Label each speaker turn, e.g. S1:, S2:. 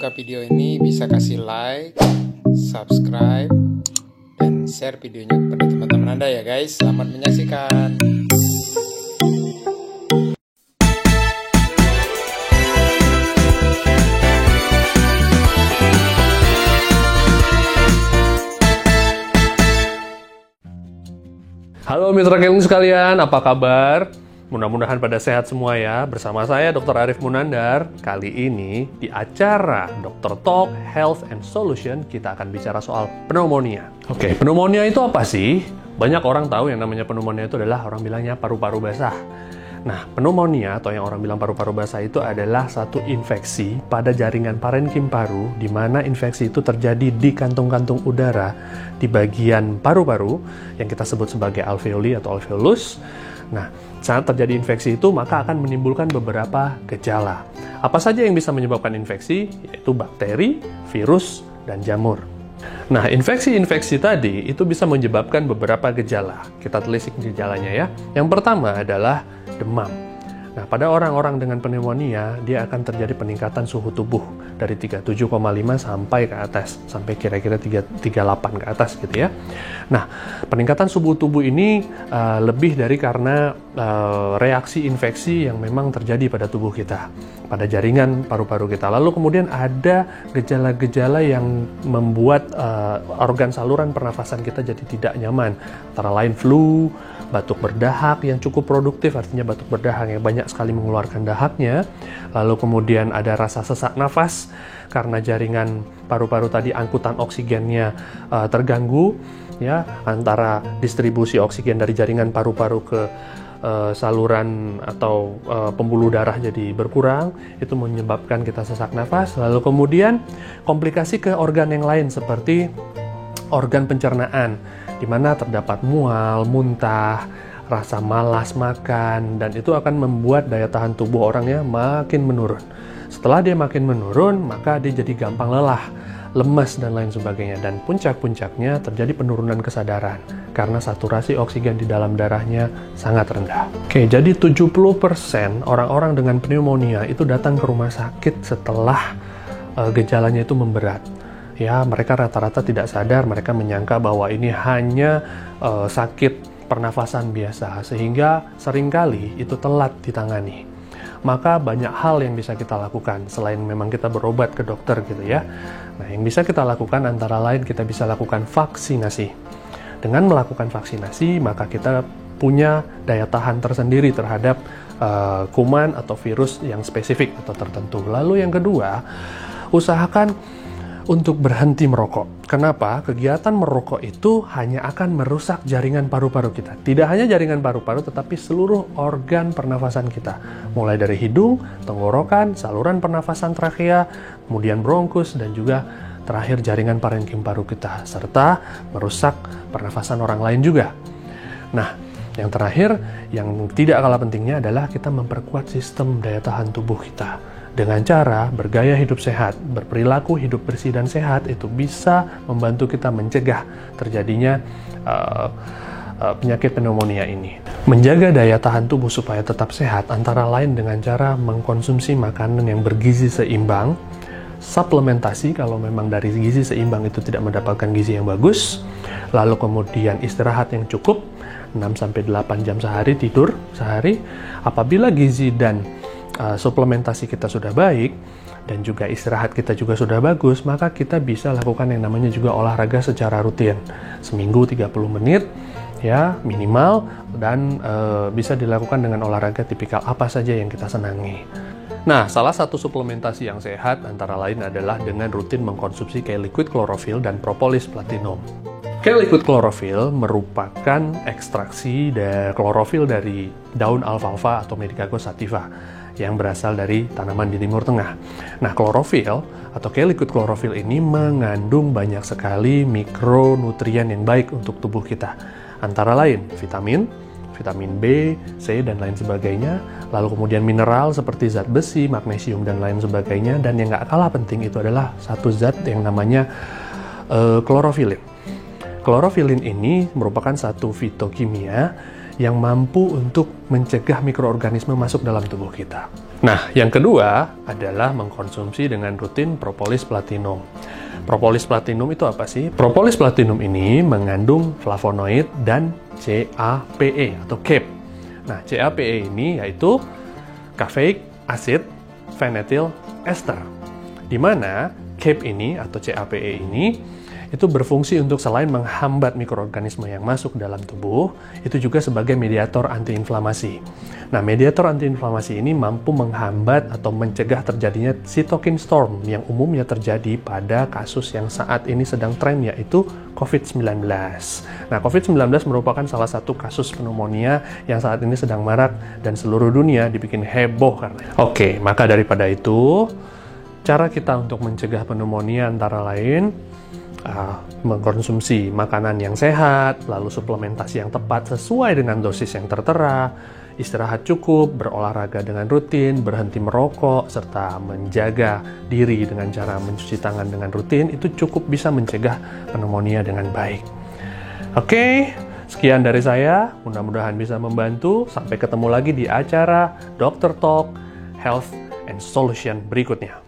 S1: suka video ini bisa kasih like, subscribe, dan share videonya kepada teman-teman Anda ya guys. Selamat menyaksikan.
S2: Halo mitra keling sekalian, apa kabar? Mudah-mudahan pada sehat semua ya. Bersama saya Dr. Arif Munandar. Kali ini di acara Dr. Talk Health and Solution kita akan bicara soal pneumonia. Oke, pneumonia itu apa sih? Banyak orang tahu yang namanya pneumonia itu adalah orang bilangnya paru-paru basah. Nah, pneumonia atau yang orang bilang paru-paru basah itu adalah satu infeksi pada jaringan parenkim paru, di mana infeksi itu terjadi di kantung-kantung udara di bagian paru-paru yang kita sebut sebagai alveoli atau alveolus. Nah, saat terjadi infeksi itu maka akan menimbulkan beberapa gejala. Apa saja yang bisa menyebabkan infeksi? Yaitu bakteri, virus, dan jamur. Nah, infeksi-infeksi tadi itu bisa menyebabkan beberapa gejala. Kita telisik gejalanya ya. Yang pertama adalah demam. Nah, pada orang-orang dengan pneumonia, dia akan terjadi peningkatan suhu tubuh dari 37,5 sampai ke atas, sampai kira-kira 38 ke atas gitu ya. Nah, peningkatan suhu tubuh ini lebih dari karena reaksi infeksi yang memang terjadi pada tubuh kita, pada jaringan paru-paru kita. Lalu kemudian ada gejala-gejala yang membuat organ saluran pernafasan kita jadi tidak nyaman, antara lain flu, batuk berdahak yang cukup produktif, artinya batuk berdahak yang banyak sekali mengeluarkan dahaknya. Lalu kemudian ada rasa sesak nafas karena jaringan paru-paru tadi angkutan oksigennya terganggu ya, antara distribusi oksigen dari jaringan paru-paru ke saluran atau pembuluh darah jadi berkurang, itu menyebabkan kita sesak nafas. Lalu kemudian komplikasi ke organ yang lain seperti organ pencernaan, di mana terdapat mual, muntah, rasa malas makan, dan itu akan membuat daya tahan tubuh orangnya makin menurun. Setelah dia makin menurun, maka dia jadi gampang lelah, lemas, dan lain sebagainya. Dan puncak-puncaknya terjadi penurunan kesadaran, karena saturasi oksigen di dalam darahnya sangat rendah. Oke, jadi 70% orang-orang dengan pneumonia itu datang ke rumah sakit setelah gejalanya itu memberat. Ya, mereka rata-rata tidak sadar, mereka menyangka bahwa ini hanya sakit pernafasan biasa, sehingga seringkali itu telat ditangani. Maka banyak hal yang bisa kita lakukan, selain memang kita berobat ke dokter gitu ya. Nah, yang bisa kita lakukan antara lain kita bisa lakukan vaksinasi. Dengan melakukan vaksinasi, maka kita punya daya tahan tersendiri terhadap kuman atau virus yang spesifik atau tertentu. Lalu yang kedua, usahakan untuk berhenti merokok. Kenapa? Kegiatan merokok itu hanya akan merusak jaringan paru-paru kita. Tidak hanya jaringan paru-paru, tetapi seluruh organ pernafasan kita. Mulai dari hidung, tenggorokan, saluran pernafasan trakea, kemudian bronkus, dan juga terakhir jaringan parenkim paru kita. Serta merusak pernafasan orang lain juga. Nah, yang terakhir, yang tidak kalah pentingnya adalah kita memperkuat sistem daya tahan tubuh kita. Dengan cara bergaya hidup sehat, berperilaku hidup bersih dan sehat, itu bisa membantu kita mencegah terjadinya penyakit pneumonia ini. Menjaga daya tahan tubuh supaya tetap sehat antara lain dengan cara mengkonsumsi makanan yang bergizi seimbang, suplementasi kalau memang dari gizi seimbang itu tidak mendapatkan gizi yang bagus, lalu kemudian istirahat yang cukup, 6-8 jam sehari, tidur sehari. Apabila gizi dan suplementasi kita sudah baik dan juga istirahat kita juga sudah bagus, maka kita bisa lakukan yang namanya juga olahraga secara rutin, seminggu 30 menit ya minimal, dan bisa dilakukan dengan olahraga tipikal apa saja yang kita senangi. Nah, salah satu suplementasi yang sehat antara lain adalah dengan rutin mengkonsumsi K-liquid chlorophyll dan propolis platinum. K-liquid chlorophyll merupakan ekstraksi dari klorofil dari daun alfalfa atau Medicago sativa yang berasal dari tanaman di Timur Tengah. Nah, klorofil atau K-liquid chlorophyll ini mengandung banyak sekali mikronutrien yang baik untuk tubuh kita. Antara lain vitamin B, C, dan lain sebagainya. Lalu kemudian mineral seperti zat besi, magnesium, dan lain sebagainya. Dan yang gak kalah penting itu adalah satu zat yang namanya klorofilin. Klorofilin ini merupakan satu fitokimia yang mampu untuk mencegah mikroorganisme masuk dalam tubuh kita. Nah, yang kedua adalah mengkonsumsi dengan rutin propolis platinum. Propolis platinum itu apa sih? Propolis platinum ini mengandung flavonoid dan CaPe atau CaPe. Nah, CaPe ini yaitu caffeic acid phenetyl ester. Di mana CaPe ini atau CaPe ini itu berfungsi untuk selain menghambat mikroorganisme yang masuk dalam tubuh, itu juga sebagai mediator antiinflamasi. Nah, mediator antiinflamasi ini mampu menghambat atau mencegah terjadinya cytokine storm yang umumnya terjadi pada kasus yang saat ini sedang tren, yaitu COVID-19. Nah, COVID-19 merupakan salah satu kasus pneumonia yang saat ini sedang marak dan seluruh dunia dibikin heboh karena. Oke, maka daripada itu, cara kita untuk mencegah pneumonia antara lain mengkonsumsi makanan yang sehat, lalu suplementasi yang tepat sesuai dengan dosis yang tertera, istirahat cukup, berolahraga dengan rutin, berhenti merokok, serta menjaga diri dengan cara mencuci tangan dengan rutin, itu cukup bisa mencegah pneumonia dengan baik. Oke, sekian dari saya, mudah-mudahan bisa membantu. Sampai ketemu lagi di acara Dr. Talk Health and Solution berikutnya.